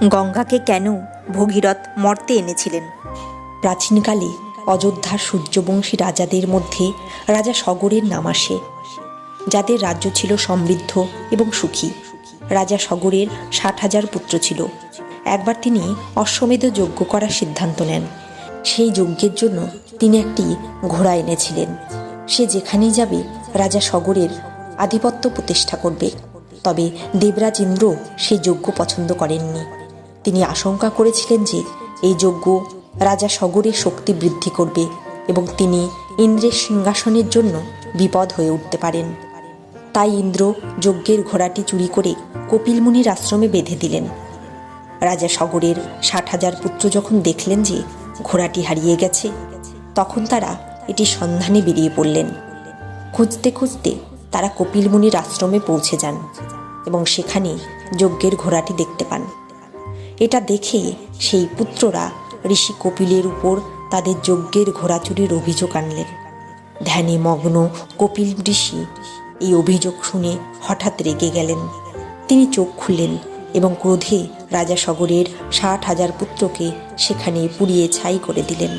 গঙ্গাকে কেন ভগীরথ মর্তে এনেছিলেন? প্রাচীনকালে অযোধ্যার সূর্যবংশী রাজাদের মধ্যে রাজা সগরের নাম আসে, যাদের রাজ্য ছিল সমৃদ্ধ এবং সুখী। রাজা সগরের 60,000 পুত্র ছিল। একবার তিনি অশ্বমেধ যজ্ঞ করার সিদ্ধান্ত নেন। সেই যজ্ঞের জন্য তিনি একটি ঘোড়া এনেছিলেন। সে যেখানেই যাবে রাজা সগরের আধিপত্য প্রতিষ্ঠা করবে। তবে দেবরাজ ইন্দ্র সেই যজ্ঞ পছন্দ করেননি। তিনি আশঙ্কা করেছিলেন যে এই যজ্ঞ রাজা সগরের শক্তি বৃদ্ধি করবে এবং তিনি ইন্দ্রের সিংহাসনের জন্য বিপদ হয়ে উঠতে পারেন। তাই ইন্দ্র যজ্ঞের ঘোড়াটি চুরি করে কপিল মুনির আশ্রমে বেঁধে দিলেন। রাজা সগরের 60,000 পুত্র যখন দেখলেন যে ঘোড়াটি হারিয়ে গেছে, তখন তারা এটির সন্ধানে বেরিয়ে পড়লেন। খুঁজতে খুঁজতে তারা কপিল মুনির আশ্রমে পৌঁছে যান এবং সেখানে যজ্ঞের ঘোড়াটি দেখতে পান। এটা দেখে সেই পুত্ররা ঋষি কপিলের উপর তাদের যজ্ঞের ঘোড়া চুরির অভিযোগ আনলেন। ধ্যানে মগ্ন কপিল ঋষি এই অভিযোগ শুনে হঠাৎ রেগে গেলেন। তিনি চোখ খুললেন এবং ক্রোধে রাজা সগরের 60,000 পুত্রকে সেখানে পুড়িয়ে ছাই করে দিলেন।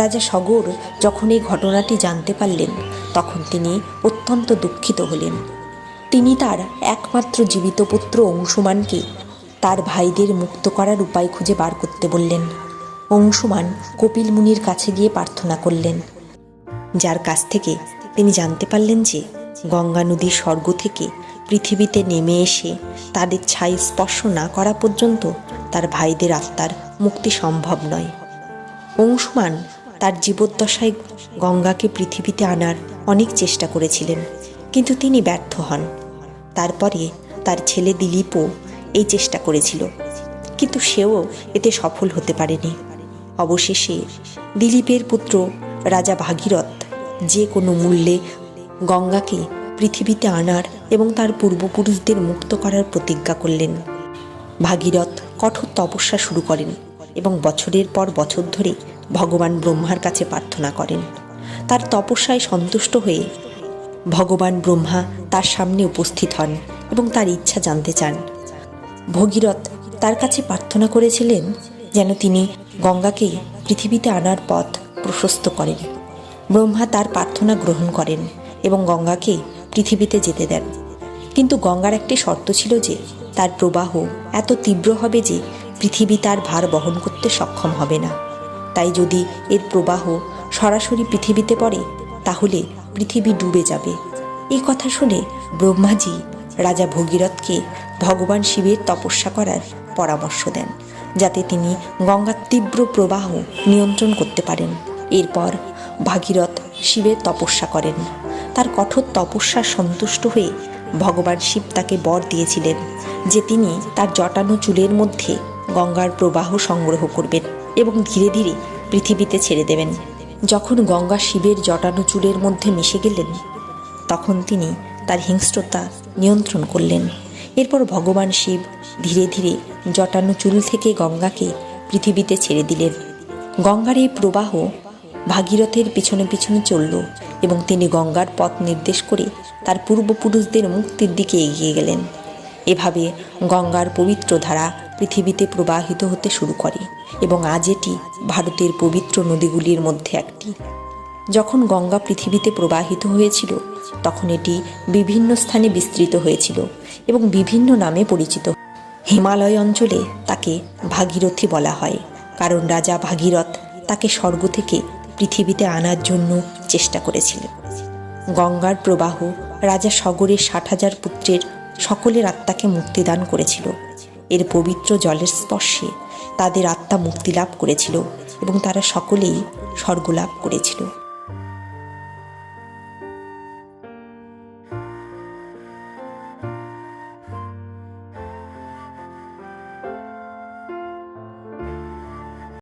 রাজা সগর যখন এই ঘটনাটি জানতে পারলেন, তখন তিনি অত্যন্ত দুঃখিত হলেন। তিনি তার একমাত্র জীবিত পুত্র অংশুমানকে তার ভাইদের মুক্ত করার উপায় খুঁজে বার করতে বললেন। অংশুমান কপিল মুনির কাছে গিয়ে প্রার্থনা করলেন, যার কাছ থেকে তিনি জানতে পারলেন যে গঙ্গা নদীর স্বর্গ থেকে পৃথিবীতে নেমে এসে তাদের ছাই স্পর্শ না করা পর্যন্ত তার ভাইদের আত্মার মুক্তি সম্ভব নয়। অংশুমান তার জীবদ্দশায় গঙ্গাকে পৃথিবীতে আনার অনেক চেষ্টা করেছিলেন, কিন্তু তিনি ব্যর্থ হন। তারপরে তার ছেলে দিলীপও এই চেষ্টা করেছিল, কিন্তু সেও এতে সফল হতে পারেনি। অবশেষে দিলীপের পুত্র রাজা ভাগীরথ যে কোনো মূল্যে গঙ্গাকে পৃথিবীতে আনার এবং তার পূর্বপুরুষদের মুক্ত করার প্রতিজ্ঞা করলেন। ভাগীরথ কঠোর তপস্যা শুরু করেন এবং বছরের পর বছর ধরে ভগবান ব্রহ্মার কাছে প্রার্থনা করেন। তার তপস্যায় সন্তুষ্ট হয়ে ভগবান ব্রহ্মা তার সামনে উপস্থিত হন এবং তার ইচ্ছা জানতে চান। ভগীরথ তার কাছে প্রার্থনা করেছিলেন যেন তিনি গঙ্গাকে পৃথিবীতে আনার পথ প্রশস্ত করেন। ব্রহ্মা তার প্রার্থনা গ্রহণ করেন এবং গঙ্গাকে পৃথিবীতে যেতে দেন। কিন্তু গঙ্গার একটি শর্ত ছিল যে তার প্রবাহ এত তীব্র হবে যে পৃথিবী তার ভার বহন করতে সক্ষম হবে না। তাই যদি এর প্রবাহ সরাসরি পৃথিবীতে পড়ে, তাহলে পৃথিবী ডুবে যাবে। এই কথা শুনে ব্রহ্মাজি রাজা ভগীরথকে ভগবান শিবের তপস্যা করার পরামর্শ দেন, যাতে তিনি গঙ্গার তীব্র প্রবাহ নিয়ন্ত্রণ করতে পারেন। এরপর ভাগীরথ শিবের তপস্যা করেন। তার কঠোর তপস্যার সন্তুষ্ট হয়ে ভগবান শিব তাকে বর দিয়েছিলেন যে তিনি তার জটানো চুলের মধ্যে গঙ্গার প্রবাহ সংগ্রহ করবেন এবং ধীরে ধীরে পৃথিবীতে ছেড়ে দেবেন। যখন গঙ্গা শিবের জটানো চুলের মধ্যে মিশে গেলেন, তখন তিনি তার হিংস্রতা নিয়ন্ত্রণ করলেন। এরপর ভগবান শিব ধীরে ধীরে জটানো চুল থেকে গঙ্গাকে পৃথিবীতে ছেড়ে দিলেন। গঙ্গার এই প্রবাহ ভাগীরথের পিছনে পিছনে চলল এবং তিনি গঙ্গার পথ নির্দেশ করে তার পূর্বপুরুষদের মুক্তির দিকে এগিয়ে গেলেন। এভাবে গঙ্গার পবিত্র ধারা পৃথিবীতে প্রবাহিত হতে শুরু করে এবং আজ এটি ভারতের পবিত্র নদীগুলির মধ্যে একটি। যখন গঙ্গা পৃথিবীতে প্রবাহিত হয়েছিল, তখন এটি বিভিন্ন স্থানে বিস্তৃত হয়েছিল এবং বিভিন্ন নামে পরিচিত। হিমালয় অঞ্চলে তাকে ভাগীরথী বলা হয়, কারণ রাজা ভাগীরথ তাকে স্বর্গ থেকে পৃথিবীতে আনার জন্য চেষ্টা করেছিলেন। গঙ্গার প্রবাহ রাজা সগরের 60,000 পুত্রের সকলের আত্মাকে মুক্তিদান করেছিল। এর পবিত্র জলের স্পর্শে তাদের আত্মা মুক্তি লাভ করেছিল এবং তারা সকলেই স্বর্গলাভ করেছিল।